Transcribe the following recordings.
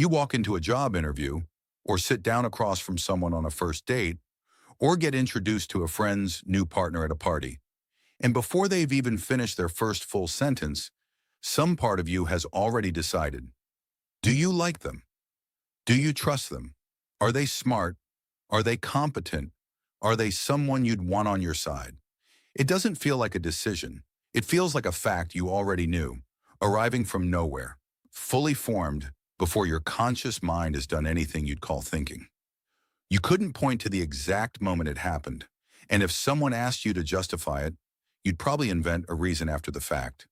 You walk into a job interview, or sit down across from someone on a first date, or get introduced to a friend's new partner at a party. And before they've even finished their first full sentence, some part of you has already decided. Do you like them? Do you trust them? Are they smart? Are they competent? Are they someone you'd want on your side? It doesn't feel like a decision. It feels like a fact you already knew, arriving from nowhere, fully formed before your conscious mind has done anything you'd call thinking. You couldn't point to the exact moment it happened, and if someone asked you to justify it, you'd probably invent a reason after the fact.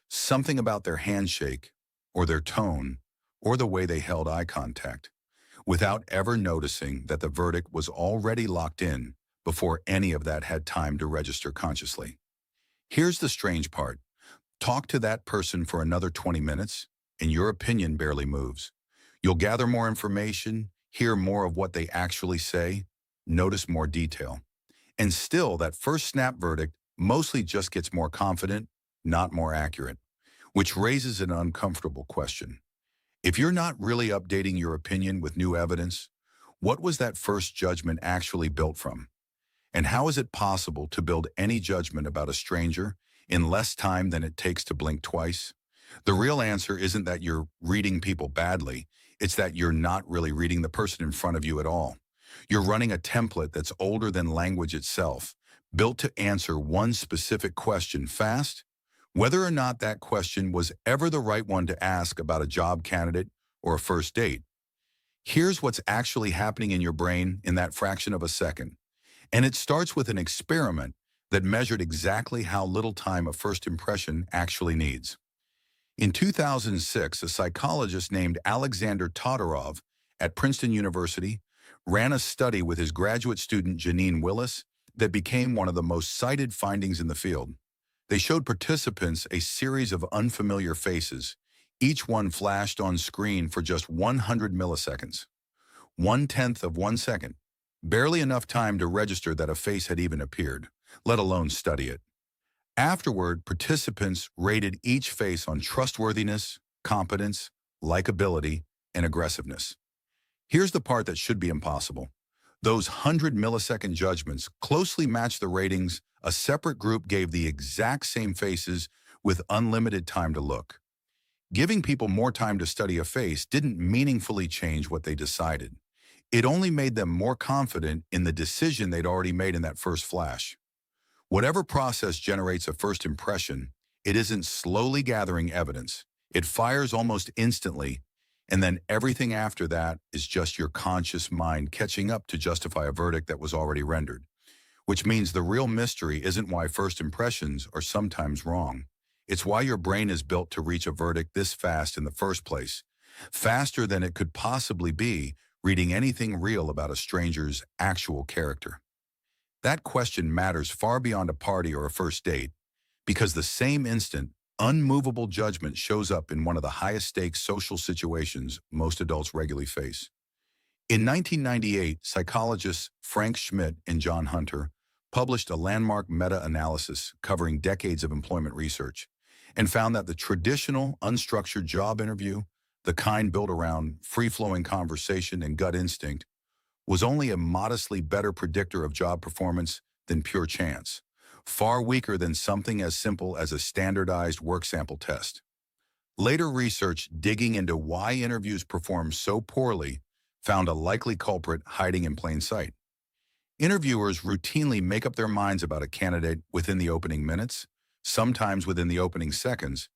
Something about their handshake, or their tone, or the way they held eye contact, without ever noticing that the verdict was already locked in before any of that had time to register consciously. Here's the strange part. Talk to that person for another 20 minutes, and your opinion barely moves. You'll gather more information, hear more of what they actually say, notice more detail. And still, that first snap verdict mostly just gets more confident, not more accurate, which raises an uncomfortable question. If you're not really updating your opinion with new evidence, what was that first judgment actually built from? And how is it possible to build any judgment about a stranger in less time than it takes to blink twice? The real answer isn't that you're reading people badly, it's that you're not really reading the person in front of you at all. You're running a template that's older than language itself, built to answer one specific question fast, whether or not that question was ever the right one to ask about a job candidate or a first date. Here's what's actually happening in your brain in that fraction of a second. And it starts with an experiment that measured exactly how little time a first impression actually needs. In 2006, a psychologist named Alexander Todorov at Princeton University ran a study with his graduate student Janine Willis that became one of the most cited findings in the field. They showed participants a series of unfamiliar faces, each one flashed on screen for just 100 milliseconds. 1/10 of 1 second. Barely enough time to register that a face had even appeared, let alone study it. Afterward, participants rated each face on trustworthiness, competence, likability, and aggressiveness. Here's the part that should be impossible. Those 100-millisecond judgments closely matched the ratings a separate group gave the exact same faces with unlimited time to look. Giving people more time to study a face didn't meaningfully change what they decided. It only made them more confident in the decision they'd already made in that first flash. Whatever process generates a first impression, it isn't slowly gathering evidence. It fires almost instantly, and then everything after that is just your conscious mind catching up to justify a verdict that was already rendered. Which means the real mystery isn't why first impressions are sometimes wrong. It's why your brain is built to reach a verdict this fast in the first place, faster than it could possibly be reading anything real about a stranger's actual character. That question matters far beyond a party or a first date, because the same instant, unmovable judgment shows up in one of the highest stakes social situations most adults regularly face. In 1998, psychologists Frank Schmidt and John Hunter published a landmark meta-analysis covering decades of employment research and found that the traditional unstructured job interview, the kind built around free-flowing conversation and gut instinct, was only a modestly better predictor of job performance than pure chance, far weaker than something as simple as a standardized work sample test. Later research digging into why interviews perform so poorly found a likely culprit hiding in plain sight. Interviewers routinely make up their minds about a candidate within the opening minutes, sometimes within the opening seconds,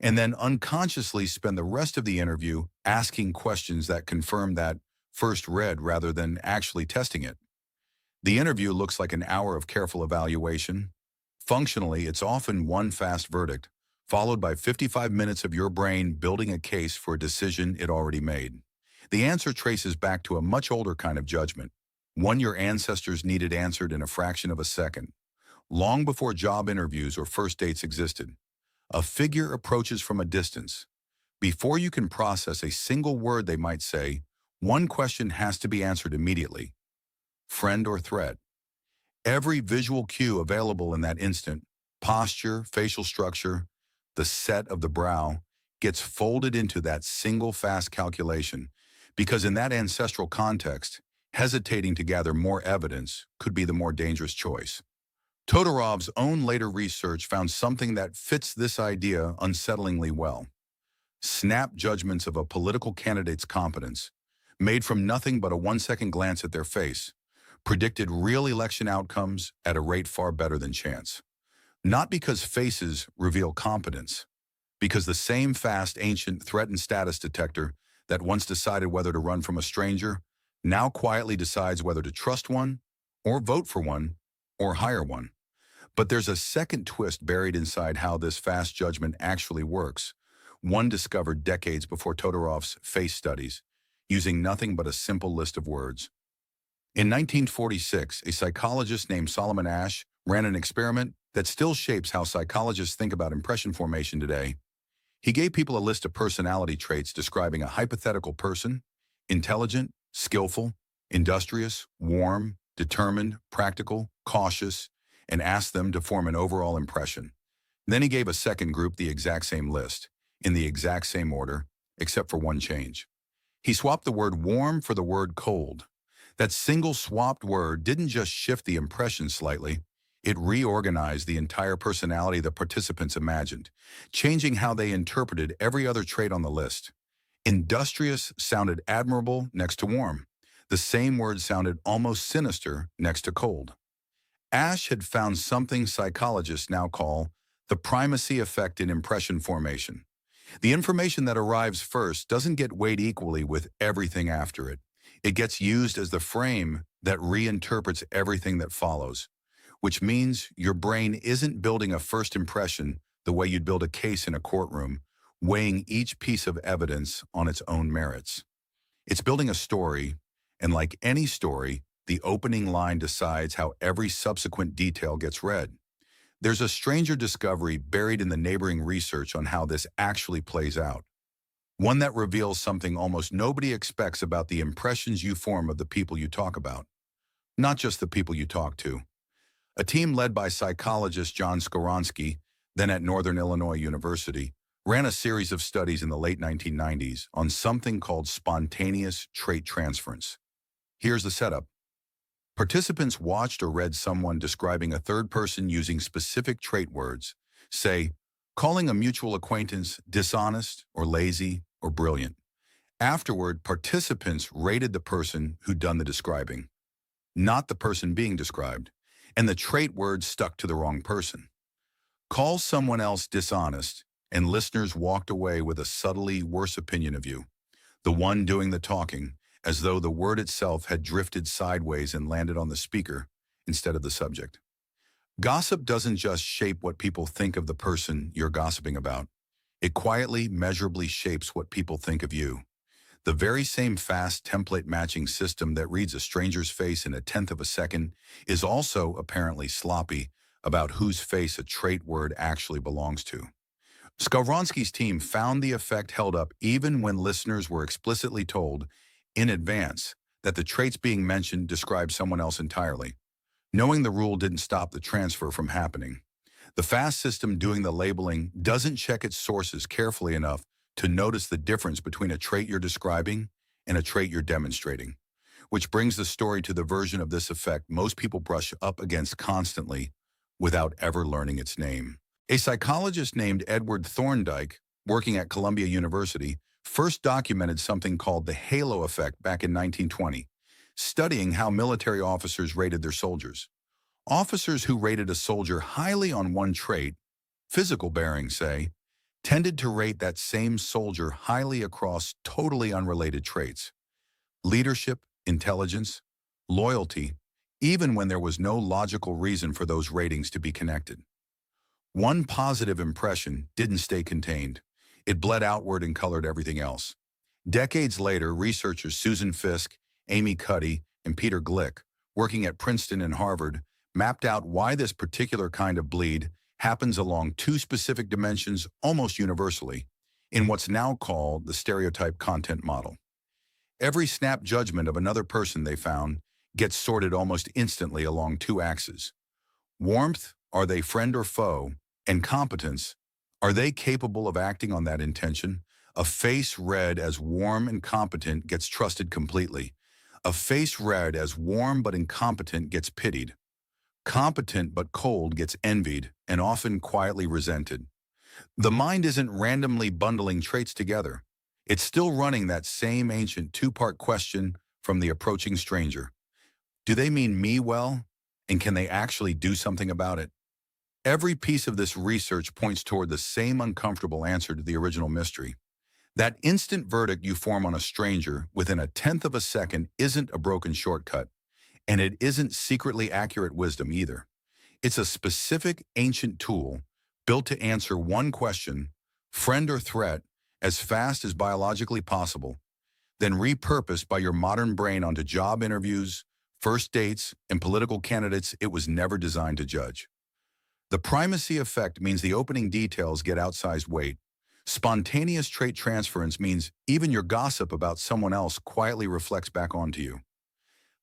and then unconsciously spend the rest of the interview asking questions that confirm that first read rather than actually testing it. The interview looks like an hour of careful evaluation. Functionally, it's often one fast verdict, followed by 55 minutes of your brain building a case for a decision it already made. The answer traces back to a much older kind of judgment, one your ancestors needed answered in a fraction of a second, long before job interviews or first dates existed. A figure approaches from a distance. Before you can process a single word they might say, one question has to be answered immediately. Friend or threat? Every visual cue available in that instant, posture, facial structure, the set of the brow, gets folded into that single fast calculation because in that ancestral context, hesitating to gather more evidence could be the more dangerous choice. Todorov's own later research found something that fits this idea unsettlingly well. Snap judgments of a political candidate's competence, made from nothing but a 1-second glance at their face, predicted real election outcomes at a rate far better than chance. Not because faces reveal competence, because the same fast, ancient threat and status detector that once decided whether to run from a stranger now quietly decides whether to trust one, or vote for one, or hire one. But there's a second twist buried inside how this fast judgment actually works, one discovered decades before Todorov's face studies, using nothing but a simple list of words. In 1946, a psychologist named Solomon Asch ran an experiment that still shapes how psychologists think about impression formation today. He gave people a list of personality traits describing a hypothetical person: intelligent, skillful, industrious, warm, determined, practical, cautious, and asked them to form an overall impression. Then he gave a second group the exact same list, in the exact same order, except for one change. He swapped the word warm for the word cold. That single swapped word didn't just shift the impression slightly, it reorganized the entire personality the participants imagined, changing how they interpreted every other trait on the list. Industrious sounded admirable next to warm. The same word sounded almost sinister next to cold. Asch had found something psychologists now call the primacy effect in impression formation. The information that arrives first doesn't get weighed equally with everything after it. It gets used as the frame that reinterprets everything that follows, which means your brain isn't building a first impression the way you'd build a case in a courtroom, weighing each piece of evidence on its own merits. It's building a story, and like any story, the opening line decides how every subsequent detail gets read. There's a stranger discovery buried in the neighboring research on how this actually plays out. One that reveals something almost nobody expects about the impressions you form of the people you talk about. Not just the people you talk to. A team led by psychologist John Skowronski, then at Northern Illinois University, ran a series of studies in the late 1990s on something called spontaneous trait transference. Here's the setup. Participants watched or read someone describing a third person using specific trait words, say, calling a mutual acquaintance dishonest or lazy or brilliant. Afterward, participants rated the person who'd done the describing, not the person being described, and the trait words stuck to the wrong person. Call someone else dishonest, and listeners walked away with a subtly worse opinion of you, the one doing the talking, as though the word itself had drifted sideways and landed on the speaker instead of the subject. Gossip doesn't just shape what people think of the person you're gossiping about. It quietly, measurably shapes what people think of you. The very same fast template matching system that reads a stranger's face in 1/10 of a second is also apparently sloppy about whose face a trait word actually belongs to. Skowronski's team found the effect held up even when listeners were explicitly told in advance that the traits being mentioned describe someone else entirely. Knowing the rule didn't stop the transfer from happening. The fast system doing the labeling doesn't check its sources carefully enough to notice the difference between a trait you're describing and a trait you're demonstrating, which brings the story to the version of this effect most people brush up against constantly without ever learning its name. A psychologist named Edward Thorndike, working at Columbia University, first documented something called the halo effect back in 1920, studying how military officers rated their soldiers. Officers who rated a soldier highly on one trait, physical bearing, say, tended to rate that same soldier highly across totally unrelated traits. Leadership, intelligence, loyalty, even when there was no logical reason for those ratings to be connected. One positive impression didn't stay contained. It bled outward and colored everything else. Decades later, researchers Susan Fiske, Cuddy, and Peter Glick, working at Princeton and Harvard, mapped out why this particular kind of bleed happens along two specific dimensions almost universally, in what's now called the stereotype content model. Every snap judgment of another person, they found, gets sorted almost instantly along two axes. Warmth, are they friend or foe, and competence, Are they capable of acting on that intention? A face read as warm and competent gets trusted completely. A face read as warm but incompetent gets pitied. Competent but cold gets envied and often quietly resented. The mind isn't randomly bundling traits together. It's still running that same ancient two-part question from the approaching stranger. Do they mean me well? And can they actually do something about it? Every piece of this research points toward the same uncomfortable answer to the original mystery. That instant verdict you form on a stranger within 1/10 of a second isn't a broken shortcut, and it isn't secretly accurate wisdom either. It's a specific ancient tool built to answer one question, friend or threat, as fast as biologically possible, then repurposed by your modern brain onto job interviews, first dates, and political candidates it was never designed to judge. The primacy effect means the opening details get outsized weight. Spontaneous trait transference means even your gossip about someone else quietly reflects back onto you.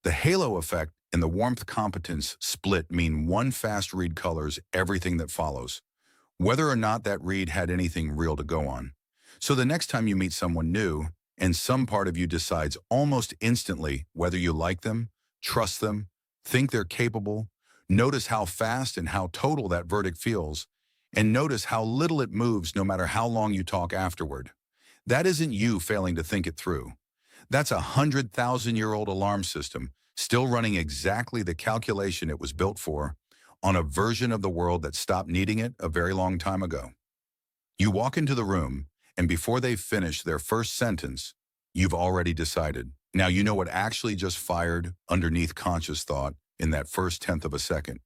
The halo effect and the warmth competence split mean one fast read colors everything that follows, whether or not that read had anything real to go on. So the next time you meet someone new, and some part of you decides almost instantly whether you like them, trust them, think they're capable, notice how fast and how total that verdict feels, and notice how little it moves no matter how long you talk afterward. That isn't you failing to think it through. That's a 100,000-year-old alarm system still running exactly the calculation it was built for on a version of the world that stopped needing it a very long time ago. You walk into the room, and before they've finished their first sentence, you've already decided. Now you know what actually just fired underneath conscious thought in that first 1/10 of a second.